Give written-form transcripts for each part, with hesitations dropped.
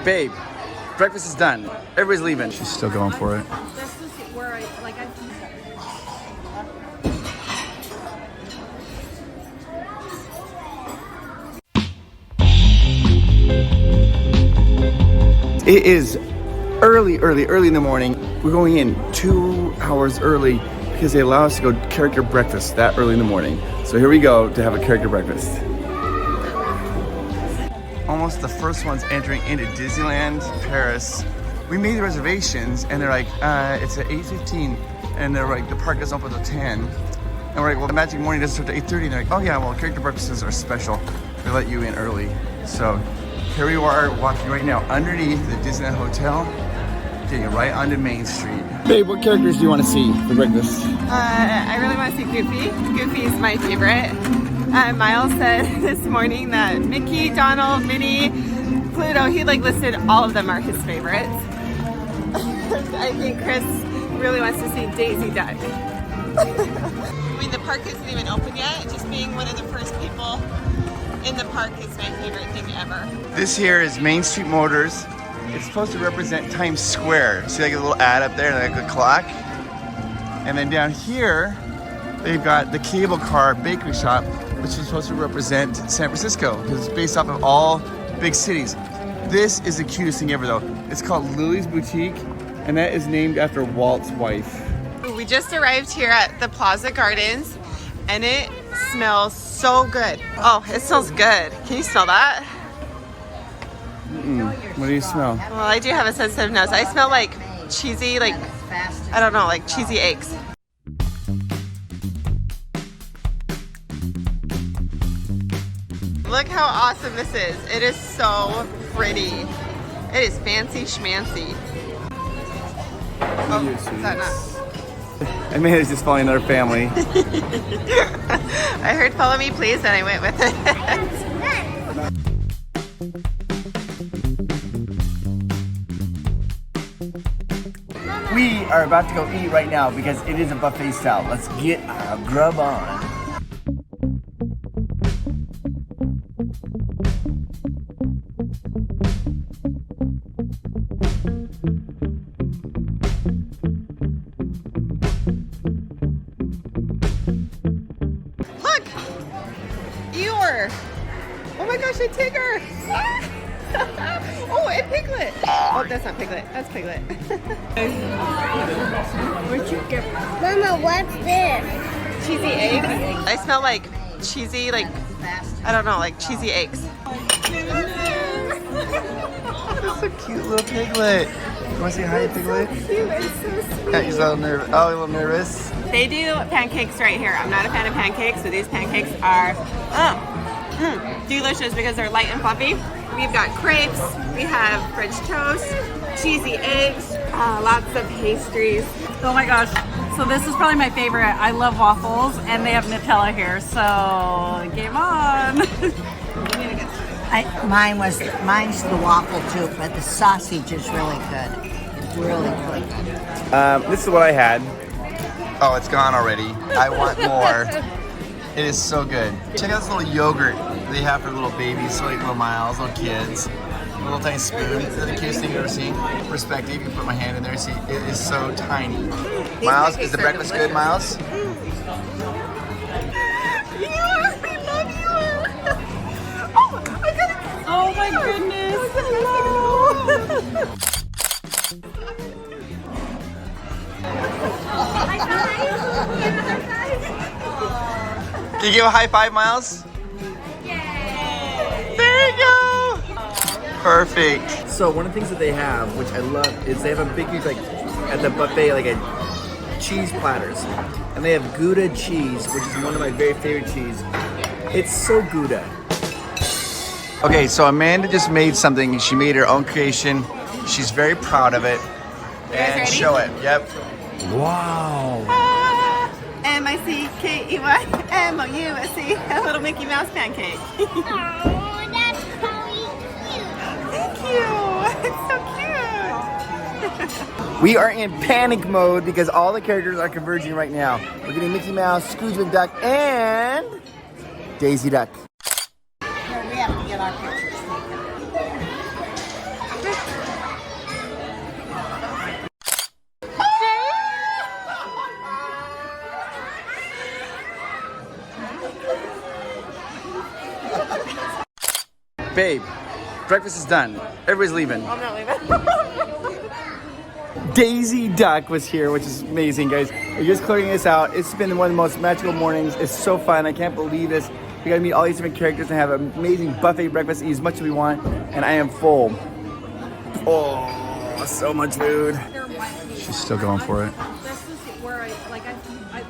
Babe, breakfast is done. Everybody's leaving. She's still going for it. This is where I It is early in the morning. We're going in 2 hours early because they allow us to go character breakfast that early in the morning. So here we go to have a character breakfast. Almost the first ones entering into Disneyland Paris. We made the reservations and they're like, it's at 8:15, and they're like, the park doesn't open until 10. And we're like, well, the Magic Morning doesn't start at 8:30. And they're like, oh yeah, well, character breakfasts are special. They let you in early. So here we are walking right now underneath the Disneyland Hotel, getting right onto Main Street. Babe, what characters do you want to see for breakfast? I really want to see Goofy. Goofy is my favorite. Miles said this morning that Mickey, Donald, Minnie, Pluto, he like listed all of them are his favorites. I think Chris really wants to see Daisy Duck. I mean, the park isn't even open yet. Just being one of the first people in the park is my favorite thing ever. This here is Main Street Motors. It's supposed to represent Times Square. See like a little ad up there, like a clock. And then down here, they've got the cable car bakery shop, which is supposed to represent San Francisco, because it's based off of all big cities. This is the cutest thing ever though. It's called Lily's Boutique, and that is named after Walt's wife. We just arrived here at the Plaza Gardens, and it smells so good. Oh, it smells good. Can you smell that? What do you smell? Well, I do have a sensitive nose. I smell like cheesy, like, I don't know, like cheesy eggs. Look how awesome this is. It is so pretty. It is fancy schmancy. Oh, is that not? Amanda's just following another family. I heard follow me please and I went with it. We are about to go eat right now because it is a buffet style. Let's get our grub on. Look! Eeyore! Oh my gosh, a tiger! Oh, a piglet! Oh, that's not piglet. That's piglet. Where'd you get? Mama, what's this? Cheesy eggs. I smell like cheesy, like, I don't know, like cheesy eggs. That's a cute little piglet. You want to say hi, piglet? So cute. It's so sweet. Yeah, he's a little nervous. Oh, a little nervous. They do pancakes right here. I'm not a fan of pancakes, but these pancakes are delicious because they're light and fluffy. We've got crepes, we have French toast, cheesy eggs, lots of pastries. Oh my gosh. So this is probably my favorite. I love waffles and they have Nutella here. So game on. Mine's the waffle too, but the sausage is really good. It's really good. This is what I had. Oh, it's gone already. I want more. It is so good. Check out this little yogurt they have for little babies, like little Miles, little kids. A little tiny spoon. It's the cutest thing you've ever seen. Perspective, you can put my hand in there. See, it is so tiny. Miles, is the breakfast good, Miles? Oh my goodness. Can you give a high five, Miles? Yay! There you go! Perfect. So one of the things that they have, which I love, is they have a big, like, at the buffet, like a cheese platters. And they have Gouda cheese, which is one of my very favorite cheese. It's so Gouda. Okay, so Amanda just made something. She made her own creation. She's very proud of it. And show it. Yep. Wow. M-I-C-K-E-Y-M-O-U-S-E, a little Mickey Mouse pancake. Oh, that's really Thank you. It's so cute. We are in panic mode because all the characters are converging right now. We're getting Mickey Mouse, Scrooge McDuck, and Daisy Duck. We have to get our pictures taken. babe, breakfast is done. Everybody's leaving. I'm not leaving. Daisy Duck was here, which is amazing, guys. We're just clearing this out. It's been one of the most magical mornings. It's so fun. I can't believe this. We got to meet all these different characters and have an amazing buffet breakfast, eat as much as we want, and I am full. Oh, so much food. She's still going for it. This is where I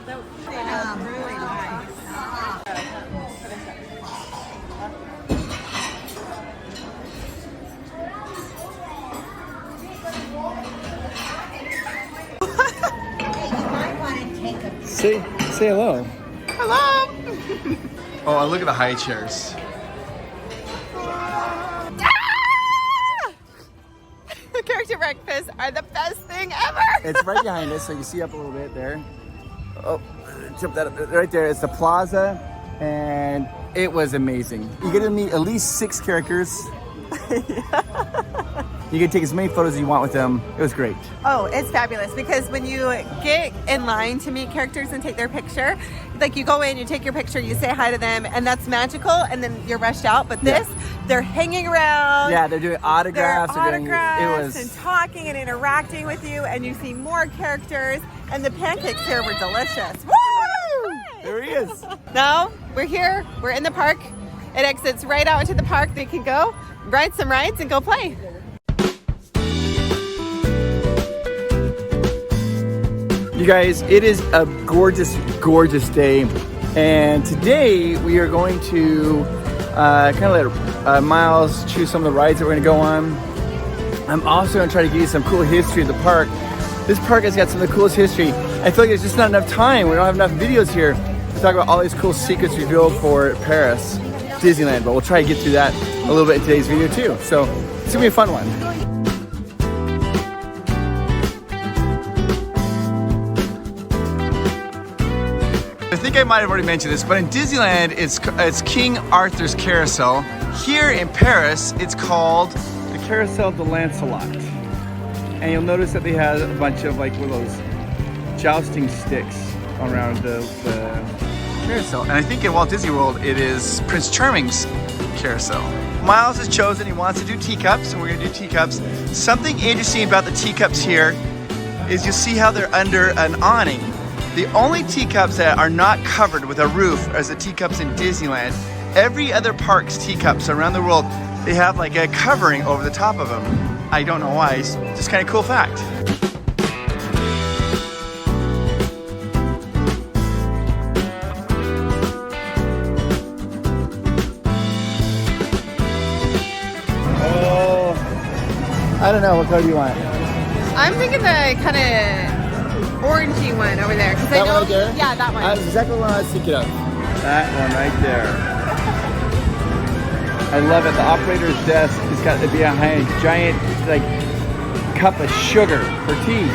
that really nice. Say hello. Hello. Oh, and look at the high chairs. Character breakfasts are the best thing ever. It's right behind us, so you see up a little bit there. Oh, jump that up right there. It's the plaza, and it was amazing. You get to meet at least 6 characters. You can take as many photos as you want with them. It was great. Oh, it's fabulous because when you get in line to meet characters and take their picture, like you go in, you take your picture, you say hi to them, and that's magical, and then you're rushed out. But this, they're hanging around. Yeah, they're doing autographs. They're autographs It was and talking and interacting with you, and you see more characters, and the pancakes here were delicious. Woo! There he is. Now, we're here, we're in the park. It exits right out into the park. They can go ride some rides and go play. You guys, it is a gorgeous, gorgeous day. And today we are going to kind of let Miles choose some of the rides that we're going to go on. I'm also going to try to give you some cool history of the park. This park has got some of the coolest history. I feel like there's just not enough time. We don't have enough videos here to talk about all these cool secrets revealed for Paris, Disneyland. But we'll try to get through that a little bit in today's video too. So it's going to be a fun one. I think I might have already mentioned this, but in Disneyland, it's King Arthur's Carousel. Here in Paris, it's called the Carousel de Lancelot. And you'll notice that they have a bunch of like one of those jousting sticks around the carousel. And I think in Walt Disney World, it is Prince Charming's carousel. Miles has chosen he wants to do teacups, and we're gonna do teacups. Something interesting about the teacups here is you'll see how they're under an awning. The only teacups that are not covered with a roof are the teacups in Disneyland. Every other park's teacups around the world, they have like a covering over the top of them. I don't know why, it's just kind of cool fact. Oh, I don't know, what color do you want? I'm thinking the kind of orangey one over there. That one right there? Yeah, that one. That's exactly what I was thinking of. That one right there. I love it. The operator's desk has got to be behind a giant like cup of sugar for tea.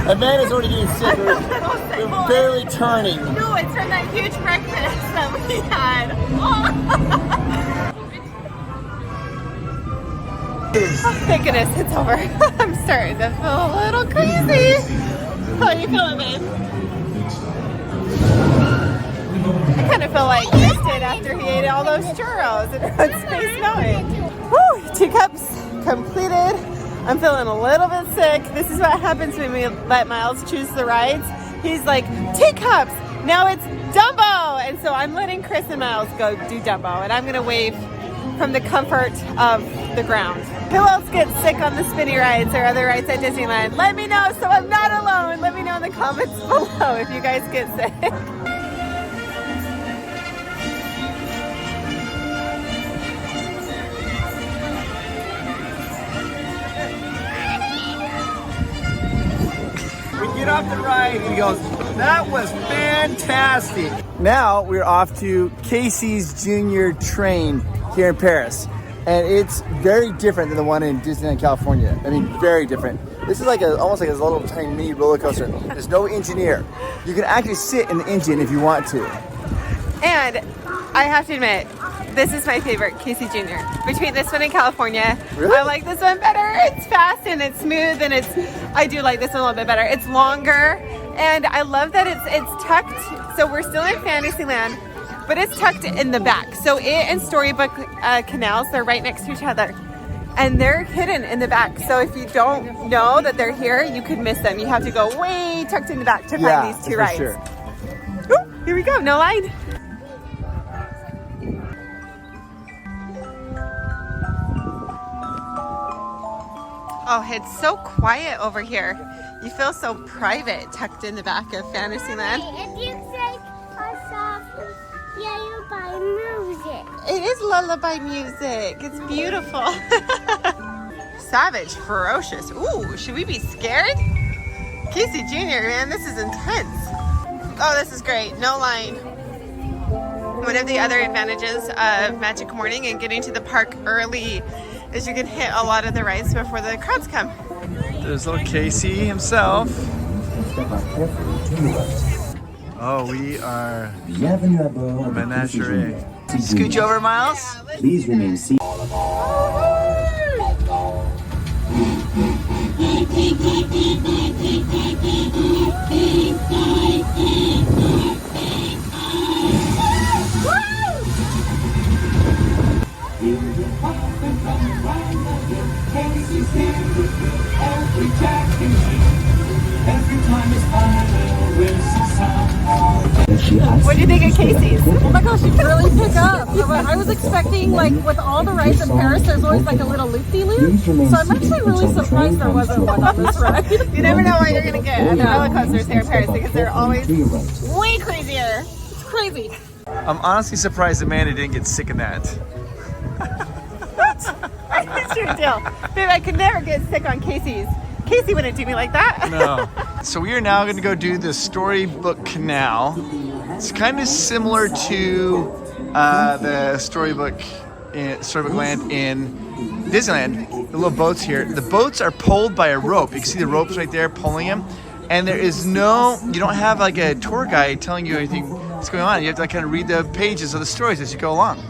Amanda's already getting sick. We're barely turning. No, it's from that huge breakfast that we had. Oh, thank goodness it's over. I'm starting to feel a little crazy. How are you feeling, babe? I kind of feel like Chris did after he ate all those churros and rode Space Mountain. Woo! Teacups completed. I'm feeling a little bit sick. This is what happens when we let Miles choose the rides. He's like, teacups! Now it's Dumbo! And so I'm letting Chris and Miles go do Dumbo, and I'm going to wave from the comfort of the ground. Who else gets sick on the spinny rides or other rides at Disneyland? Let me know so I'm not alone. Let me know in the comments below if you guys get sick. We get off the ride and he goes, that was fantastic. Now we're off to Casey's Jr. train here in Paris. And it's very different than the one in Disneyland, California. I mean, very different. This is like almost like a little tiny mini roller coaster. There's no engineer. You can actually sit in the engine if you want to. And I have to admit, this is my favorite, Casey Jr. Between this one and California, Really? I like this one better. It's fast and it's smooth, and I do like this one a little bit better. It's longer, and I love that it's tucked. So we're still in Fantasyland, but it's tucked in the back. So it and Storybook canals, they're right next to each other. And they're hidden in the back. So if you don't know that they're here, you could miss them. You have to go way tucked in the back to find these two rides. Sure. Ooh, here we go, no line. Oh, it's so quiet over here. You feel so private tucked in the back of Fantasyland. If you take a soft lullaby music. It is lullaby music. It's beautiful. Savage, ferocious. Ooh, should we be scared? Casey Jr., man, this is intense. Oh, this is great. No line. One of the other advantages of Magic Morning and getting to the park early is you can hit a lot of the rides before the crowds come. There's little Casey himself. Oh, we are menagerie. Scooch over, Miles. Please remain seated. What do you think of Casey's? Oh my gosh, you can really pick up. I was expecting, like, with all the rides in Paris, there's always like a little loop-de-loop. So I'm actually really surprised there wasn't one on this ride. You never know what you're going to get at the roller coasters here in Paris because they're always way crazier. It's crazy. I'm honestly surprised Amanda didn't get sick in that. That's your deal. Babe, I could never get sick on Casey's. Casey wouldn't do me like that. No. So we are now going to go do the Storybook Canal. It's kind of similar to the Storybook Land in Disneyland. The little boats here. The boats are pulled by a rope. You can see the ropes right there pulling them. And there is you don't have like a tour guide telling you anything that's going on. You have to like kind of read the pages of the stories as you go along.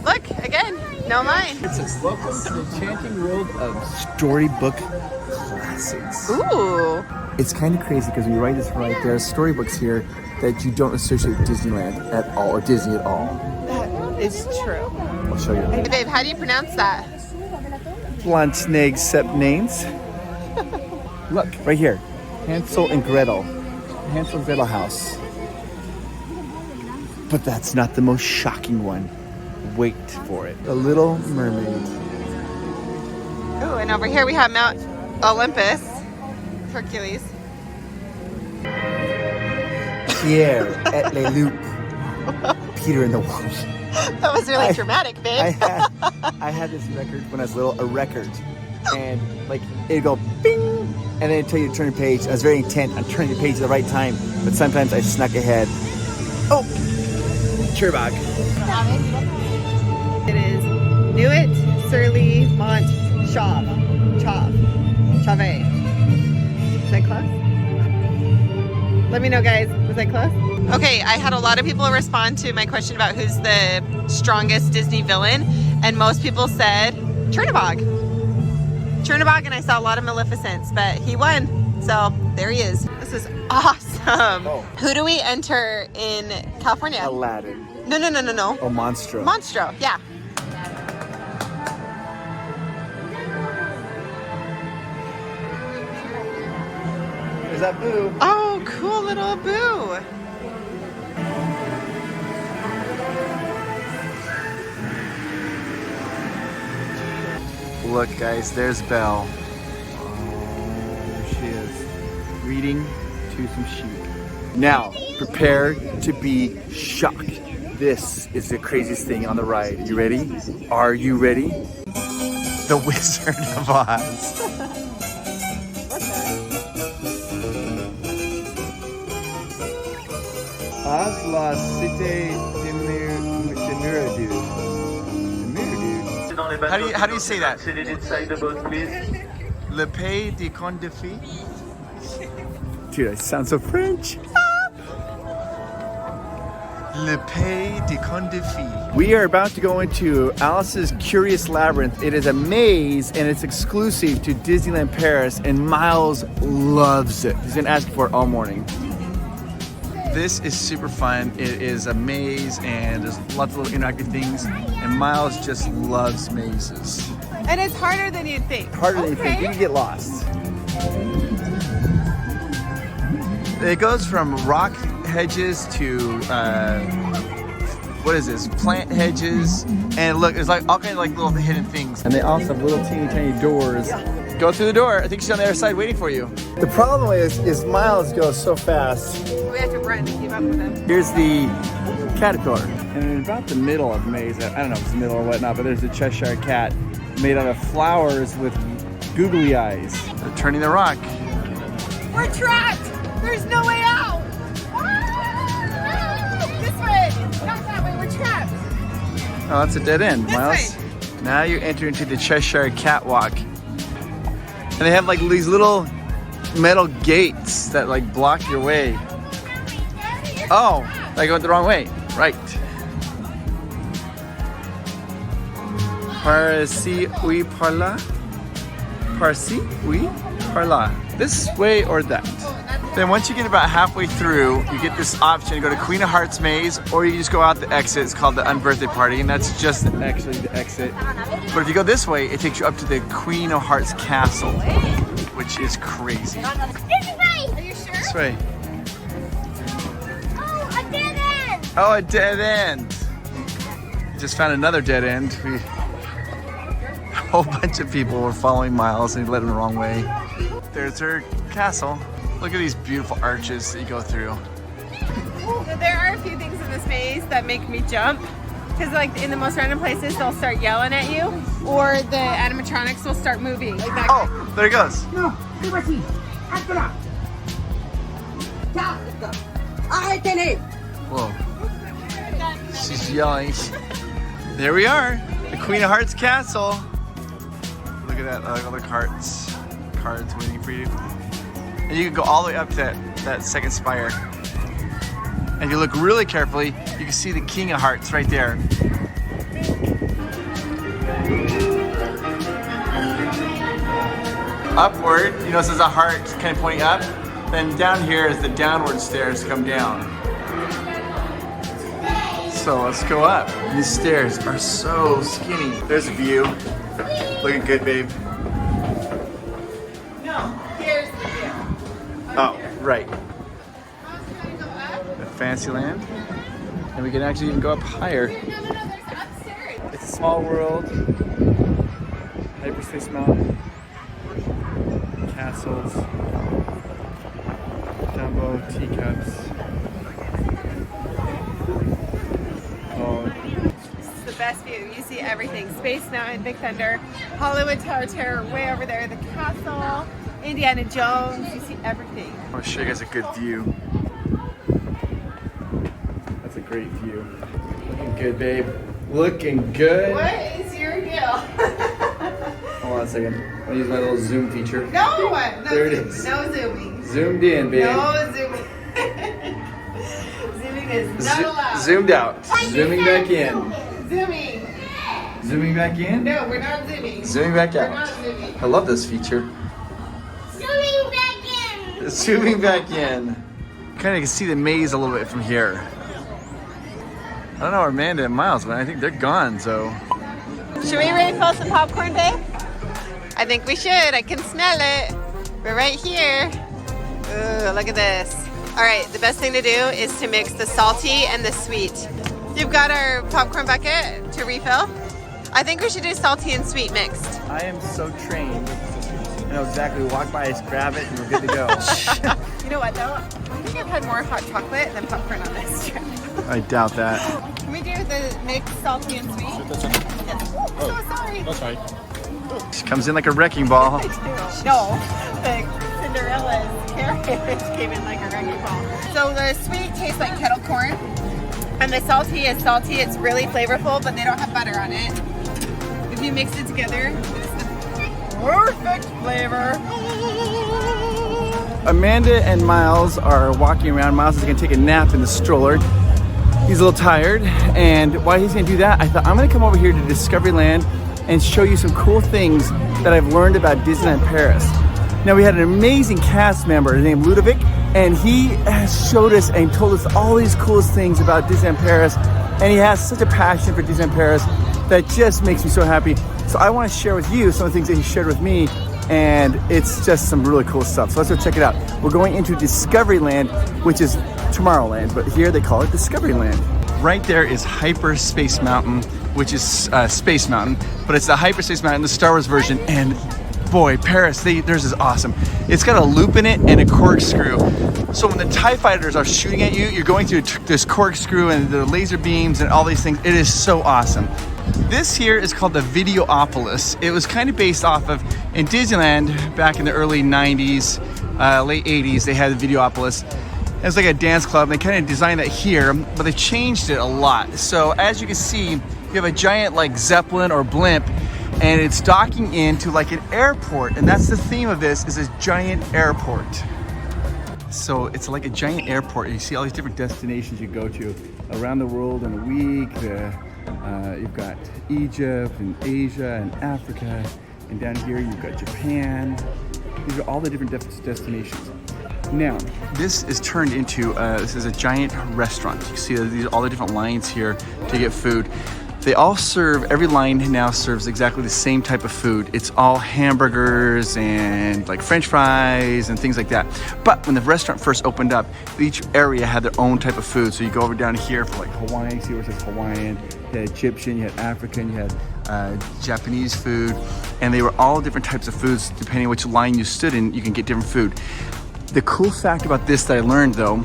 Look, again, no line. It says, welcome to the enchanting world of Storybook classics. Ooh. It's kind of crazy because when you write this right, there are storybooks here that you don't associate with Disneyland at all, or Disney at all. That is true. I'll show you. Hey, babe, how do you pronounce that? Names. Look, right here. Hansel and Gretel. Hansel and Gretel house. But that's not the most shocking one. Wait for it. The Little Mermaid. Ooh, and over here we have Mount Olympus. Hercules. Pierre et les Loups. Peter and the Wolf. That was really dramatic, babe. I had this record when I was little, a record. And like it'd go bing, and then it'd tell you to turn the page. I was very intent on turning the page at the right time, but sometimes I snuck ahead. Oh, Cherbog. It is Nuit, Surly, Mont, Chauve, Chauvet. Is that close? Let me know, guys. Was that close? Okay, I had a lot of people respond to my question about who's the strongest Disney villain, and most people said Chernabog. Chernabog, and I saw a lot of Maleficents, but he won. So there he is. This is awesome. Oh. Who do we enter in California? Aladdin. No. Oh, Monstro. Monstro, yeah. There's that Boo. Oh, cool little Boo. Look, guys, there's Belle. Oh, there she is. Reading to some sheep. Now, prepare to be shocked. This is the craziest thing on the ride. You ready? Are you ready? The Wizard of Oz. Oz la cité de Miradoux. How do you say that? Inside the boat, please. Le Pays des Contes de Fées? Dude, I sound so French. Le Pays des Contes de Fées. We are about to go into Alice's Curious Labyrinth. It is a maze and it's exclusive to Disneyland Paris, and Miles loves it. He's been asking for it all morning. This is super fun. It is a maze and there's lots of little interactive things. And Miles just loves mazes. And it's harder than you'd think. Harder than you think. You can get lost. It goes from rock hedges to what is this? Plant hedges. And look, there's like all kinds of like little hidden things. And they also have little teeny tiny doors. Go through the door. I think she's on the other side waiting for you. The problem is Miles goes so fast. We have to run to keep up with him. Here's the caterpillar. And in about the middle of the maze, I don't know if it's the middle or whatnot, but there's a Cheshire cat made out of flowers with googly eyes. They're turning the rock. We're trapped! There's no way out! This way! Not that way, we're trapped! Oh, that's a dead end, This Miles. way. Now you enter into the Cheshire catwalk. And they have like these little metal gates that like block your way. Oh, I went the wrong way. Right. Parsi oui parla. Parsi oui parla. This way or that. Then once you get about halfway through, you get this option to go to Queen of Hearts maze, or you just go out the exit. It's called the Unbirthday Party, and that's just actually the exit. But if you go this way, it takes you up to the Queen of Hearts castle, which is crazy. This way! Are you sure? This way. Oh, a dead end! Oh, a dead end. Just found another dead end. A whole bunch of people were following Miles and he led them the wrong way. There's her castle. Look at these beautiful arches that you go through. So there are a few things in this maze that make me jump. Because like in the most random places, they'll start yelling at you. Or the animatronics will start moving. Like that. Oh, there it goes. No, Whoa. She's yelling. There we are. The Queen of Hearts castle. Look at that. All the cards waiting for you. And you can go all the way up to that second spire. And if you look really carefully, you can see the King of Hearts right there. Upward, you notice there's a heart kind of pointing up. Then down here is the downward stairs to come down. So let's go up. These stairs are so skinny. There's a view. Looking good, babe. No, here's the view. Oh, right. The Fantasyland. And we can actually even go up higher. There's upstairs. It's a small world. Hyperspace Mountain. Castles. Dumbo teacups. Oh. This is the best view. You see everything. Space Mountain, Big Thunder, Hollywood Tower Terror way over there, the castle, Indiana Jones. You see everything. I'll show you guys a good view. That's a great view. Looking good, babe. Looking good. What is your deal? Hold on a second. I'll use my little zoom feature. No, There it is. No zooming. Zoomed in, babe. No zooming. Zooming is not allowed. Zoomed out. Zooming back in. Zooming. Zooming back in. No, we're not zooming. Zooming back We're out. not zooming. I love this feature. Zooming back in! Zooming back in. Kind of can see the maze a little bit from here. I don't know where Amanda and Miles went. I think they're gone, so. Should we refill some popcorn, babe? I think we should. I can smell it. We're right here. Ooh, look at this. All right, the best thing to do is to mix the salty and the sweet. You've got our popcorn bucket to refill. I think we should do salty and sweet mixed. I am so trained. I know exactly. Walk by us, grab it, and we're good to go. You know what though? I think I've had more hot chocolate than popcorn on this trip. I doubt that. Can we do the mixed salty and sweet? Yes. Oh, so sorry. That's right. She comes in like a wrecking ball. I do. No, the Cinderella's carriage came in like a wrecking ball. So the sweet tastes like kettle corn, and the salty is salty. It's really flavorful, but they don't have butter on it. If you mix it together, it's the perfect flavor. Amanda and Miles are walking around. Miles is gonna take a nap in the stroller. He's a little tired, and while he's gonna do that, I thought I'm gonna come over here to Discoveryland and show you some cool things that I've learned about Disneyland Paris. Now we had an amazing cast member named Ludovic. And he has showed us and told us all these coolest things about Disneyland Paris. And he has such a passion for Disneyland Paris that just makes me so happy. So I want to share with you some of the things that he shared with me. And it's just some really cool stuff. So let's go check it out. We're going into Discoveryland, which is Tomorrowland, but here they call it Discoveryland. Right there is Hyperspace Mountain, which is Space Mountain, but it's the Hyperspace Mountain, the Star Wars version. And boy, Paris, theirs is awesome. It's got a loop in it and a corkscrew. So when the TIE fighters are shooting at you, you're going through this corkscrew and the laser beams and all these things. It is so awesome. This here is called the Videopolis. It was kind of based off of, in Disneyland back in the early 90s, late 80s, they had the Videopolis. It was like a dance club. They kind of designed that here, but they changed it a lot. So as you can see, you have a giant like Zeppelin or blimp, and it's docking into like an airport. And that's the theme of this, is a giant airport. So it's like a giant airport. You see all these different destinations you go to around the world in a week. You've got Egypt and Asia and Africa, and down here you've got Japan. These are all the different destinations. Now, this is turned into, this is a giant restaurant. You see all the different lines here to get food. They all serve, every line now serves exactly the same type of food. It's all hamburgers and like French fries and things like that. But when the restaurant first opened up, each area had their own type of food. So you go over down here for like Hawaiian, you see where it says Hawaiian, you had Egyptian, you had African, you had Japanese food, and they were all different types of foods. Depending on which line you stood in, you can get different food. The cool fact about this that I learned though,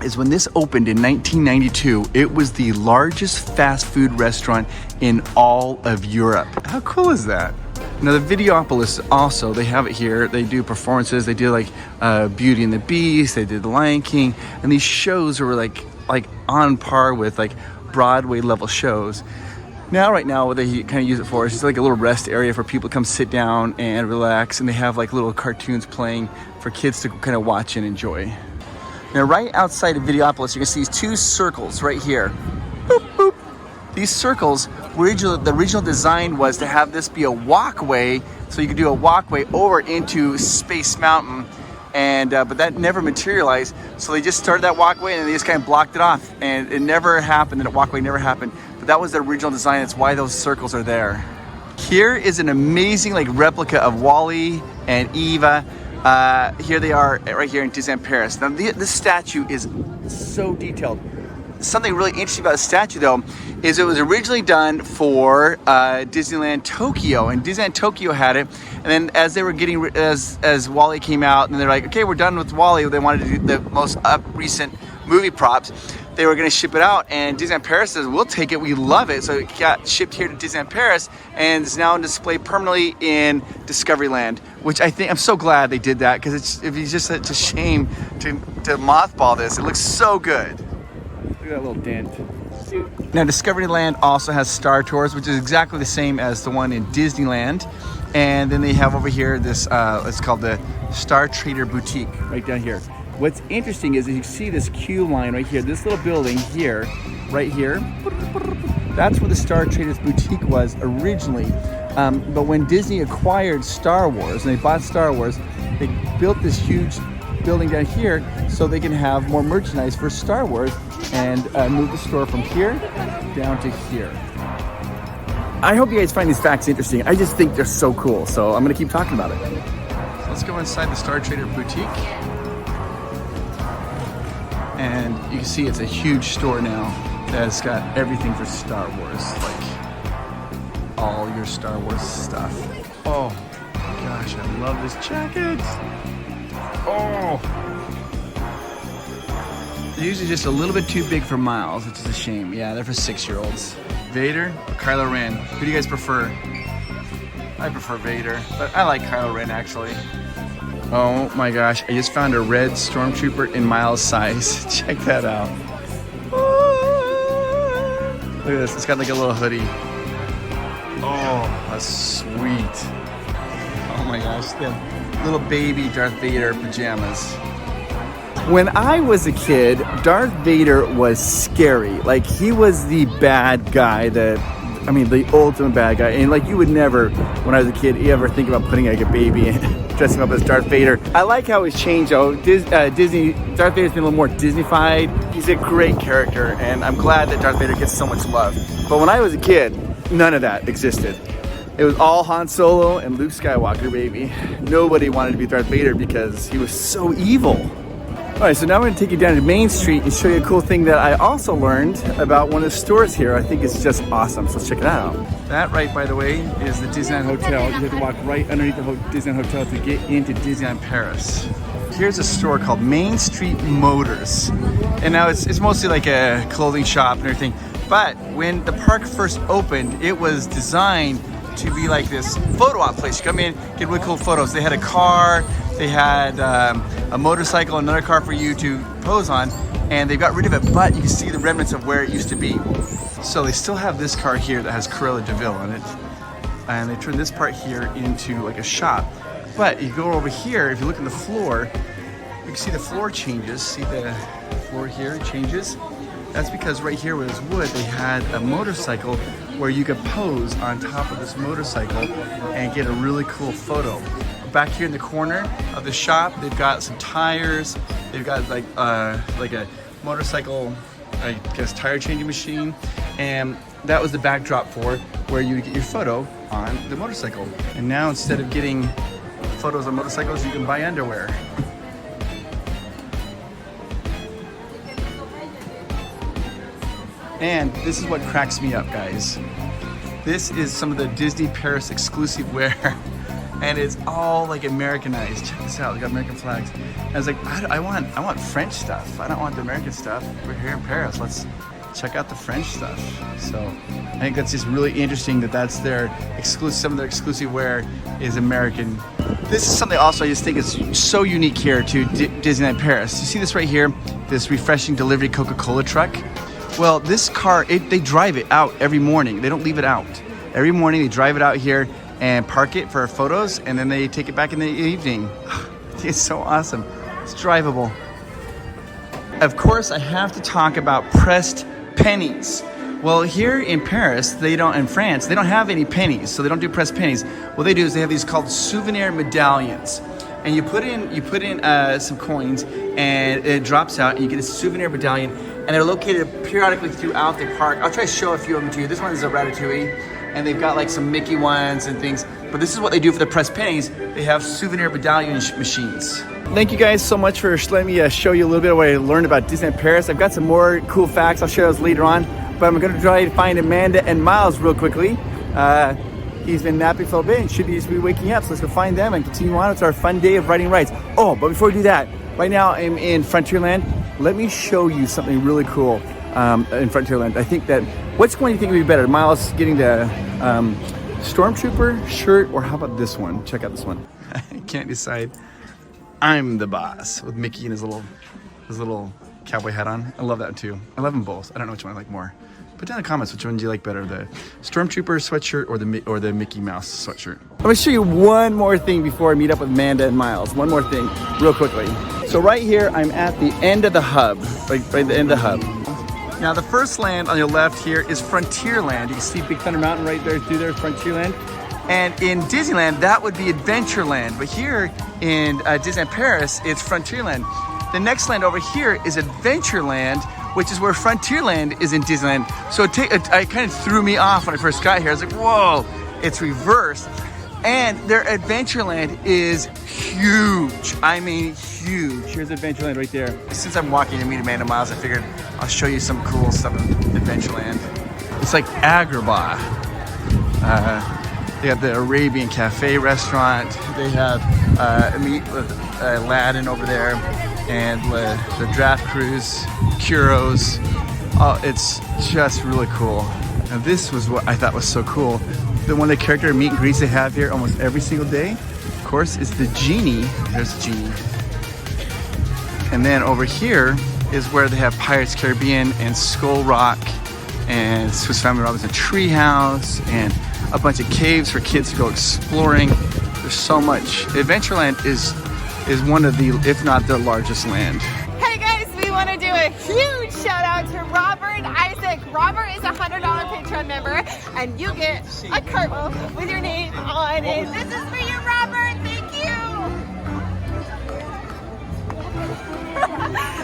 is when this opened in 1992, it was the largest fast food restaurant in all of Europe. How cool is that? Now the Videopolis also, they have it here. They do performances. They do like Beauty and the Beast. They did The Lion King, and these shows were like on par with like Broadway level shows. Now, right now, what they kind of use it for is just like a little rest area for people to come sit down and relax, and they have like little cartoons playing for kids to kind of watch and enjoy. Now, right outside of Videopolis, you can see these two circles right here. Boop, boop. These circles, the original design was to have this be a walkway, so you could do a walkway over into Space Mountain, and but that never materialized. So they just started that walkway and they just kind of blocked it off, and it never happened. That walkway never happened. But that was the original design. That's why those circles are there. Here is an amazing like replica of Wall-E and Eva. Here they are right here in Disneyland Paris. Now this statue is so detailed. Something really interesting about the statue though is it was originally done for Disneyland Tokyo, and Disneyland Tokyo had it, and then as they were getting as Wall-E came out, and they're like, okay, we're done with Wall-E. They wanted to do the most recent movie props. They were going to ship it out, and Disneyland Paris says, we'll take it, we love it. So it got shipped here to Disneyland Paris and is now on display permanently in Discoveryland, which I think, I'm so glad they did that, because it's just such a shame to mothball this. It looks so good. Look at that little dent. Now Discoveryland also has Star Tours, which is exactly the same as the one in Disneyland. And then they have over here this, it's called the Star Trader Boutique, right down here. What's interesting is that you see this queue line right here, this little building here, right here. That's where the Star Traders Boutique was originally. But when Disney acquired Star Wars, and they bought Star Wars, they built this huge building down here so they can have more merchandise for Star Wars, and move the store from here down to here. I hope you guys find these facts interesting. I just think they're so cool, so I'm gonna keep talking about it. So let's go inside the Star Trader Boutique. And you can see it's a huge store now that's got everything for Star Wars, like all your Star Wars stuff. Oh gosh, I love this jacket. Oh, they're usually just a little bit too big for Miles, which is a shame. Yeah, they're for 6-year-olds. Vader or Kylo Ren? Who do you guys prefer? I prefer Vader, but I like Kylo Ren actually. Oh my gosh, I just found a red stormtrooper in Miles' size. Check that out. Look at this, it's got like a little hoodie. Oh, that's sweet. Oh my gosh, they have little baby Darth Vader pajamas. When I was a kid, Darth Vader was scary. Like, he was the bad guy, the I mean, the ultimate bad guy. And like, you would never, when I was a kid, ever think about putting like a baby in, dressing up as Darth Vader. I like how he's changed though. Darth Vader's been a little more Disney-fied. He's a great character, and I'm glad that Darth Vader gets so much love. But when I was a kid, none of that existed. It was all Han Solo and Luke Skywalker, baby. Nobody wanted to be Darth Vader because he was so evil. All right, so now I'm gonna take you down to Main Street and show you a cool thing that I also learned about one of the stores here. I think it's just awesome, so let's check it out. That right, by the way, is the Disneyland Hotel. You have to walk right underneath the Disneyland Hotel to get into Disneyland Paris. Here's a store called Main Street Motors. And now it's mostly like a clothing shop and everything. But when the park first opened, it was designed to be like this photo op place. You come in, get really cool photos. They had a car, they had a motorcycle, another car for you to pose on, and they got rid of it, but you can see the remnants of where it used to be. So they still have this car here that has Cruella de Vil on it, and they turned this part here into like a shop. But you go over here, if you look at the floor, you can see the floor changes. See the floor here changes? That's because right here where there's wood, they had a motorcycle where you could pose on top of this motorcycle and get a really cool photo. Back here in the corner of the shop, they've got some tires. They've got like a motorcycle, I guess, tire changing machine. And that was the backdrop for where you would get your photo on the motorcycle. And now instead of getting photos on motorcycles, you can buy underwear. And this is what cracks me up, guys. This is some of the Disney Paris exclusive wear, and it's all like Americanized. Check this out, we got American flags. And I was like, I want French stuff. I don't want the American stuff. We're here in Paris. Let's check out the French stuff. So I think that's just really interesting that that's their exclusive. Some of their exclusive wear is American. This is something also I just think is so unique here to Disneyland Paris. You see this right here, this refreshing delivery Coca-Cola truck. Well, this car, they drive it out every morning. They don't leave it out. Every morning they drive it out here and park it for photos, and then they take it back in the evening. It's so awesome. It's drivable. Of course, I have to talk about pressed pennies. Well, here in Paris, in France, they don't have any pennies, so they don't do pressed pennies. What they do is they have these called souvenir medallions. And you put in some coins, and it drops out, and you get a souvenir medallion. And they're located periodically throughout the park. I'll try to show a few of them to you. This one is a Ratatouille, and they've got like some Mickey ones and things. But this is what they do for the pressed pennies. They have souvenir medallion machines. Thank you guys so much for letting me show you a little bit of what I learned about Disneyland Paris. I've got some more cool facts. I'll share those later on. But I'm going to try to find Amanda and Miles real quickly. He's been napping for a bit and should be waking up. So let's go find them and continue on. It's our fun day of riding rides. Oh, but before we do that, right now I'm in Frontierland. Let me show you something really cool in Frontierland. I think that, what's going to think would be better? Miles getting the Stormtrooper shirt, or how about this one? Check out this one. I can't decide. I'm the boss with Mickey and his little cowboy hat on. I love that too. I love them both. I don't know which one I like more. Put down in the comments which one do you like better, the Stormtrooper sweatshirt or the Mickey Mouse sweatshirt. I'm gonna show you one more thing before I meet up with Amanda and Miles. One more thing, real quickly. So right here, I'm at the end of the hub, right at the end of the hub. Now the first land on your left here is Frontierland. You can see Big Thunder Mountain right there through there, Frontierland. And in Disneyland, that would be Adventureland. But here in Disneyland Paris, it's Frontierland. The next land over here is Adventureland, which is where Frontierland is in Disneyland. So it kind of threw me off when I first got here. I was like, whoa, it's reversed. And their Adventureland is huge. I mean, huge. Here's Adventureland right there. Since I'm walking to meet Amanda Miles, I figured I'll show you some cool stuff in Adventureland. It's like Agrabah. They have the Arabian Cafe restaurant. They have meet with Aladdin over there, and the draft cruise, churros. Oh, it's just really cool. And this was what I thought was so cool. The one of the character meet and greets they have here almost every single day, of course, is the genie. There's the genie. And then over here is where they have Pirates Caribbean and Skull Rock and Swiss Family Robinson Treehouse and a bunch of caves for kids to go exploring. There's so much. Adventureland is one of the, if not the largest land. Hey guys, we wanted want to do a huge shout out to Robert Isaac. Robert is a $100 Patreon member, and you get a cartwheel with your name on it. This is for you, Robert. Thank you.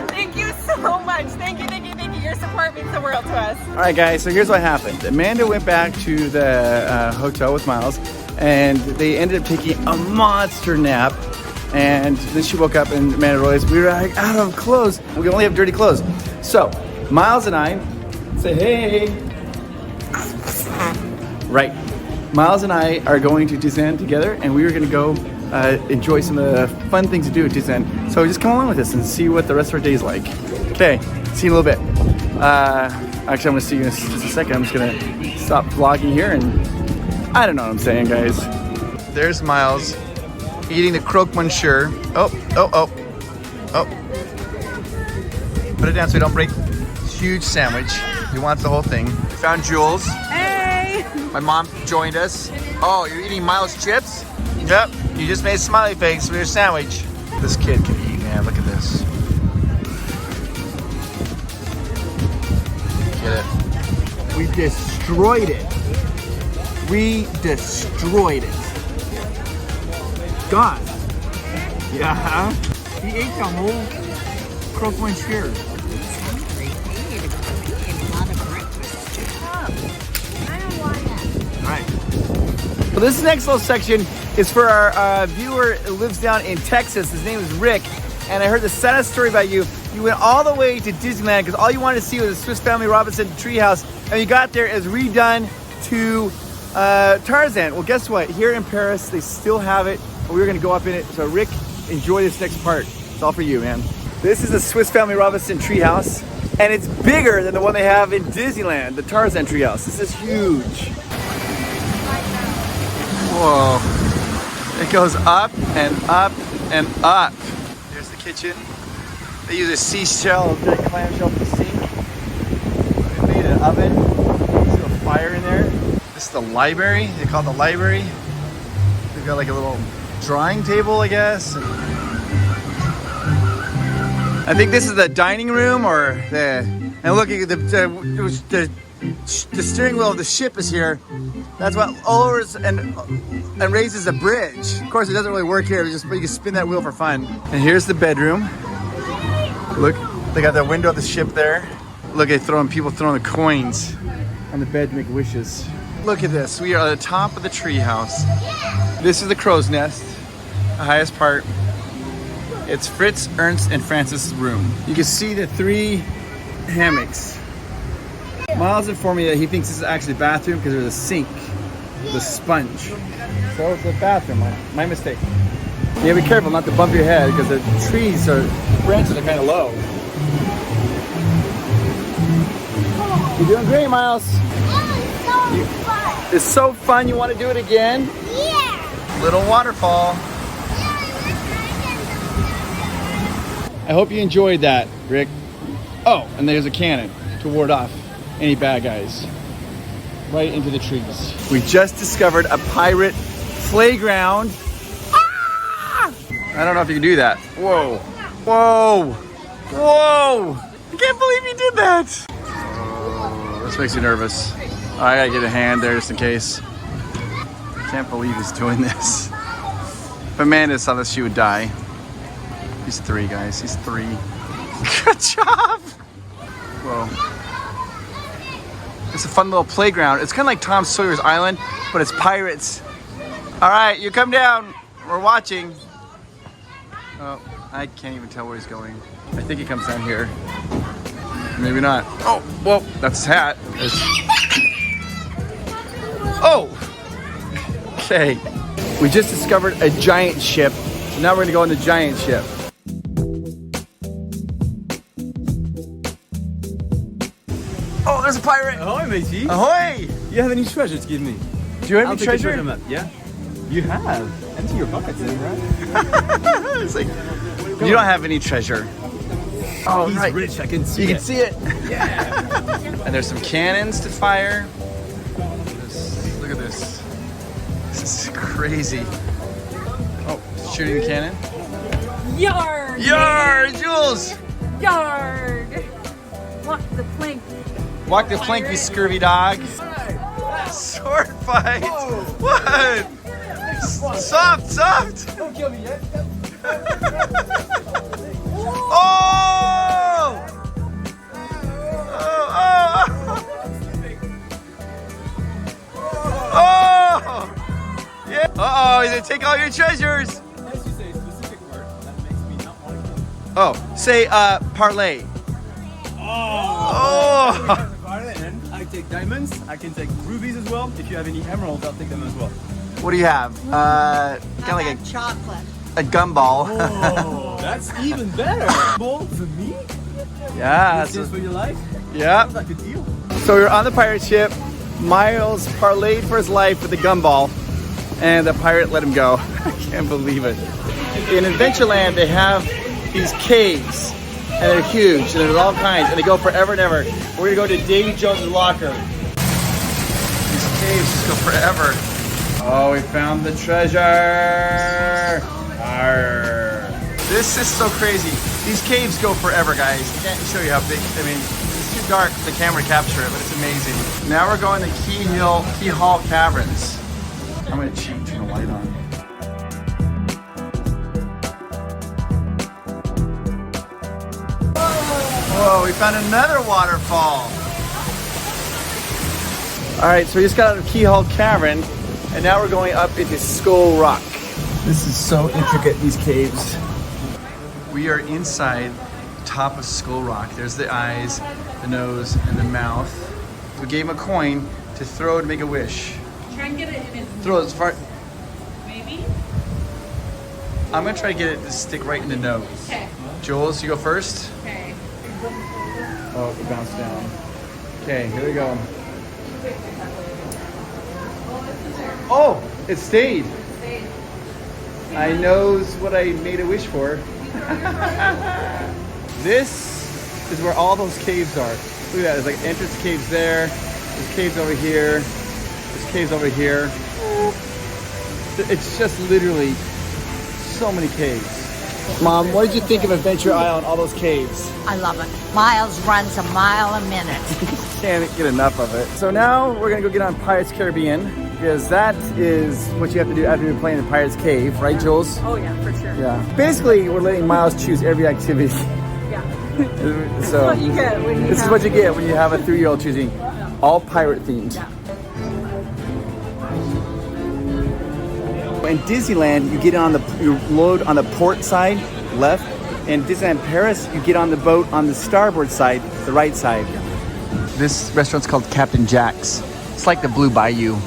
Thank you so much. Thank you, thank you, thank you. Your support means the world to us. All right, guys, so here's what happened. Amanda went back to the hotel with Miles, and they ended up taking a monster nap. And then she woke up and Amanda realized we were like, out of clothes. We only have dirty clothes. So Miles and I say, hey. Right. Miles and I are going to Disneyland together, and we are going to go enjoy some of the fun things to do at Disneyland. So just come along with us and see what the rest of our day is like. Okay, see you in a little bit. Actually, I'm going to see you in just a second. I'm just going to stop vlogging here, and I don't know what I'm saying, guys. There's Miles eating the croque monsieur. Oh. Put it down so we don't break. Huge sandwich. He wants the whole thing. Found Jules. Hey! My mom joined us. Oh, you're eating Miles chips? Yep. You just made a smiley face with your sandwich. This kid can eat, man. Look at this. Get it? We destroyed it. We destroyed it. God. Yeah. He ate the whole croque monsieur. Well, this next little section is for our viewer who lives down in Texas. His name is Rick, and I heard the saddest story about you. You went all the way to Disneyland because all you wanted to see was the Swiss Family Robinson Treehouse, and you got there, it was redone to Tarzan. Well, guess what? Here in Paris, they still have it. We're going to go up in it. So, Rick, enjoy this next part. It's all for you, man. This is the Swiss Family Robinson Treehouse, and it's bigger than the one they have in Disneyland, the Tarzan Treehouse. This is huge. Whoa. It goes up and up and up. There's the kitchen. They use a seashell, a clamshell for the sink. They made an oven. There's a fire in there. This is the library. They call it the library. They've got like a little drawing table, I guess. I think this is the dining room, or the. And looking at the steering wheel of the ship is here. That's what lowers and raises a bridge. Of course, it doesn't really work here. You can spin that wheel for fun. And here's the bedroom. Look, they got the window of the ship there. Look at people throwing the coins on the bed to make wishes. Look at this. We are at the top of the treehouse. This is the crow's nest, the highest part. It's Fritz, Ernst, and Francis' room. You can see the 3 hammocks. Miles informed me that he thinks this is actually the bathroom because there's a sink, the sponge. So it's the bathroom, my mistake. Yeah, be careful not to bump your head because the branches are kind of low. You're doing great, Miles. It's so fun. You want to do it again? Yeah. Little waterfall. I hope you enjoyed that, Rick. Oh, and there's a cannon to ward off any bad guys right into the trees. We just discovered a pirate playground. Ah! I don't know if you can do that. Whoa. Whoa. Whoa. I can't believe you did that. Oh, this makes me nervous. Oh, I gotta get a hand there just in case. I can't believe he's doing this. If Amanda saw this, she would die. He's 3, guys. He's 3. Good job. Whoa. It's a fun little playground. It's kind of like Tom Sawyer's Island, but it's pirates. All right, you come down. We're watching. Oh, I can't even tell where he's going. I think he comes down here. Maybe not. Oh, well, that's his hat. Oh! Okay. We just discovered a giant ship. So now we're gonna go on the giant ship. Oh, there's a pirate! Ahoy, matey! Ahoy! You have any treasure to give me? Do you have I'll any take treasure? the treasure map. Yeah? You have. Empty your pockets then, right? It's like, you don't have any treasure. Oh, He's right. rich, I can see You it. can see it. Yeah. And there's some cannons to fire. Look at this. This is crazy. Oh, shooting the cannon. Yard! Yar, Jules! Yard! Walk the plank. Walk the plank, you scurvy dog. Sword fight. What? Soft. Don't kill me yet. Oh! Oh! Yeah. Uh-oh, he's gonna take all your treasures. Unless you say a specific word, that makes me not want to kill you. Oh, say parlay. Oh! And I take diamonds. I can take rubies as well. If you have any emeralds, I'll take them as well. What do you have? Kind of like chocolate. a gumball. Oh, that's even better. Ball for me? Yeah. This is for your life? Yeah. Sounds like a deal. So we were on the pirate ship. Miles parlayed for his life with the gumball, and the pirate let him go. I can't believe it. In Adventureland, they have these caves, and they're huge, and there's all kinds, and they go forever and ever. We're gonna go to Davy Jones' locker. These caves just go forever. Oh, we found the treasure! Arr. This is so crazy. These caves go forever, guys. I can't show you how big. I mean, it's too dark for the camera to capture it, but it's amazing. Now we're going to Key Hall Caverns. I'm gonna cheat, turn the light on. Whoa, we found another waterfall. All right, so we just got out of Key Hall Cavern, and now we're going up into Skull Rock. This is so intricate, these caves. We are inside the top of Skull Rock. There's the eyes, the nose, and the mouth. We gave him a coin to throw to make a wish. Try and get it in his Throw it as far. maybe. I'm gonna try to get it to stick right in the nose. Okay. Jules, you go first. Okay. Oh, it bounced down. Okay, here we go. Oh, it stayed. I knows what I made a wish for. This is where all those caves are. Look at that, there's like entrance caves there. There's caves over here. There's caves over here. It's just literally so many caves. Mom, what did you think of Adventure Island, all those caves? I love it. Miles runs a mile a minute. Can't get enough of it. So now we're gonna go get on Pirates Caribbean, because that is what you have to do after you're playing the Pirates Cave, right, Jules? Oh yeah, for sure. Yeah. Basically, we're letting Miles choose every activity. Yeah. So What you get when you this is have- what you get when you have a 3-year-old choosing all pirate themed. Yeah. In Disneyland, you get on you load on the port side, left. In Disneyland Paris, you get on the boat on the starboard side, the right side. This restaurant's called Captain Jack's. It's like the Blue Bayou.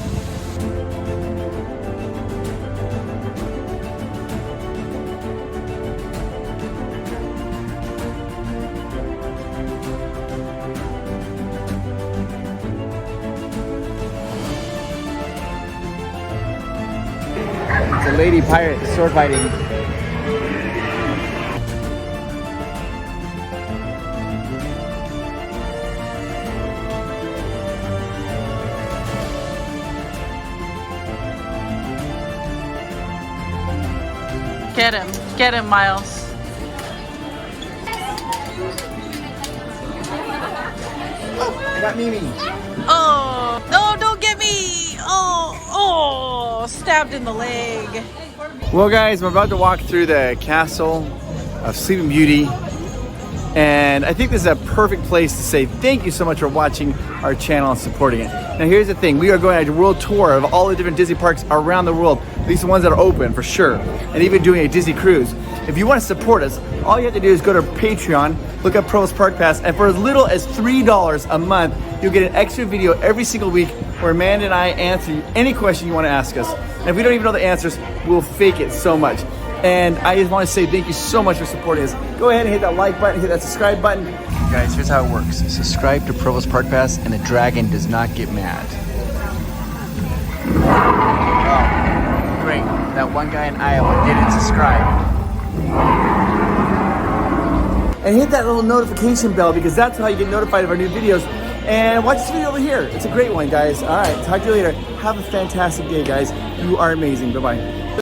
It's a lady pirate sword fighting. Get him, Miles. I got Mimi. Oh, no, don't get me. Oh, stabbed in the leg. Well, guys, I'm about to walk through the castle of Sleeping Beauty, and I think this is a perfect place to say thank you so much for watching our channel and supporting it. Now, here's the thing. We are going on a world tour of all the different Disney parks around the world, at least the ones that are open for sure, and even doing a Disney cruise. If you want to support us, all you have to do is go to Patreon, look up Provost Park Pass, and for as little as $3 a month, you'll get an extra video every single week where Amanda and I answer any question you want to ask us. And if we don't even know the answers, we'll fake it so much. And I just want to say thank you so much for supporting us. Go ahead and hit that like button, hit that subscribe button. Guys, here's how it works. Subscribe to Provost Park Pass and the dragon does not get mad. Oh, great. That one guy in Iowa didn't subscribe. And hit that little notification bell because that's how you get notified of our new videos. And watch this video over here. It's a great one, guys. All right, talk to you later. Have a fantastic day, guys. You are amazing. Bye-bye.